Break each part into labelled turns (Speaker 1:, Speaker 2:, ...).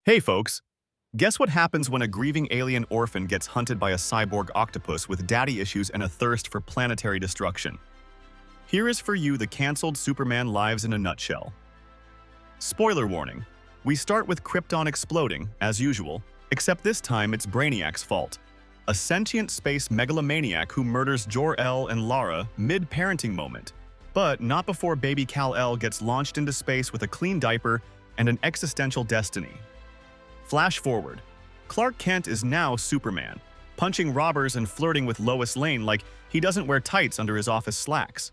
Speaker 1: Hey folks, guess what happens when a grieving alien orphan gets hunted by a cyborg octopus with daddy issues and a thirst for planetary destruction? Here is for you the cancelled Superman lives in a nutshell. Spoiler warning, we start with Krypton exploding, as usual, except this time it's Brainiac's fault. A sentient space megalomaniac who murders Jor-El and Lara mid-parenting moment, but not before baby Kal-El gets launched into space with a clean diaper and an existential destiny. Flash forward. Clark Kent is now Superman, punching robbers and flirting with Lois Lane like he doesn't wear tights under his office slacks.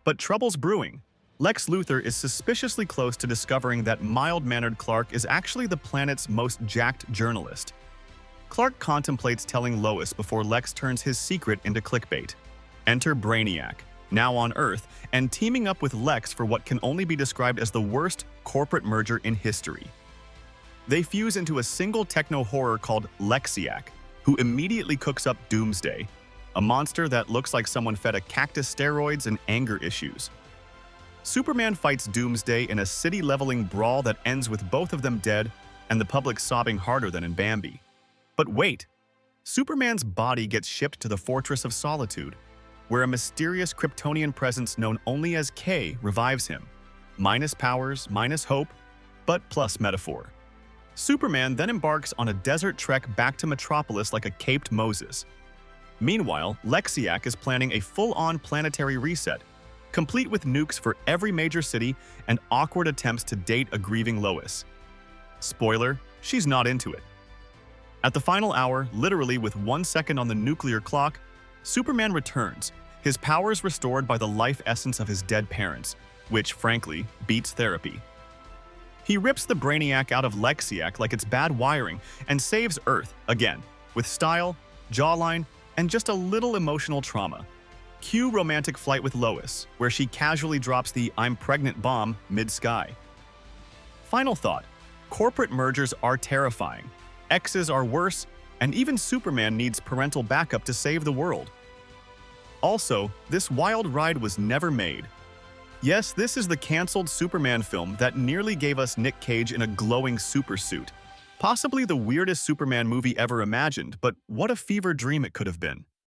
Speaker 1: But trouble's brewing. Lex Luthor is suspiciously close to discovering that mild-mannered Clark is actually the planet's most jacked journalist. Clark contemplates telling Lois before Lex turns his secret into clickbait. Enter Brainiac, now on Earth, and teaming up with Lex for what can only be described as the worst corporate merger in history. They fuse into a single techno-horror called Lexiac, who immediately cooks up Doomsday, a monster that looks like someone fed a cactus steroids and anger issues. Superman fights Doomsday in a city-leveling brawl that ends with both of them dead and the public sobbing harder than in Bambi. But wait! Superman's body gets shipped to the Fortress of Solitude, where a mysterious Kryptonian presence known only as K revives him. Minus powers, minus hope, but plus metaphor. Superman then embarks on a desert trek back to Metropolis like a caped Moses. Meanwhile, Lexiac is planning a full-on planetary reset, complete with nukes for every major city and awkward attempts to date a grieving Lois. Spoiler, she's not into it. At the final hour, literally with 1 second on the nuclear clock, Superman returns, his powers restored by the life essence of his dead parents, which, frankly, beats therapy. He rips the Brainiac out of Lexiac like it's bad wiring and saves Earth, again, with style, jawline, and just a little emotional trauma. Cue romantic flight with Lois, where she casually drops the "I'm pregnant" bomb mid-sky. Final thought, corporate mergers are terrifying, exes are worse, and even Superman needs parental backup to save the world. Also, this wild ride was never made. Yes, this is the cancelled Superman film that nearly gave us Nick Cage in a glowing supersuit. Possibly the weirdest Superman movie ever imagined, but what a fever dream it could have been.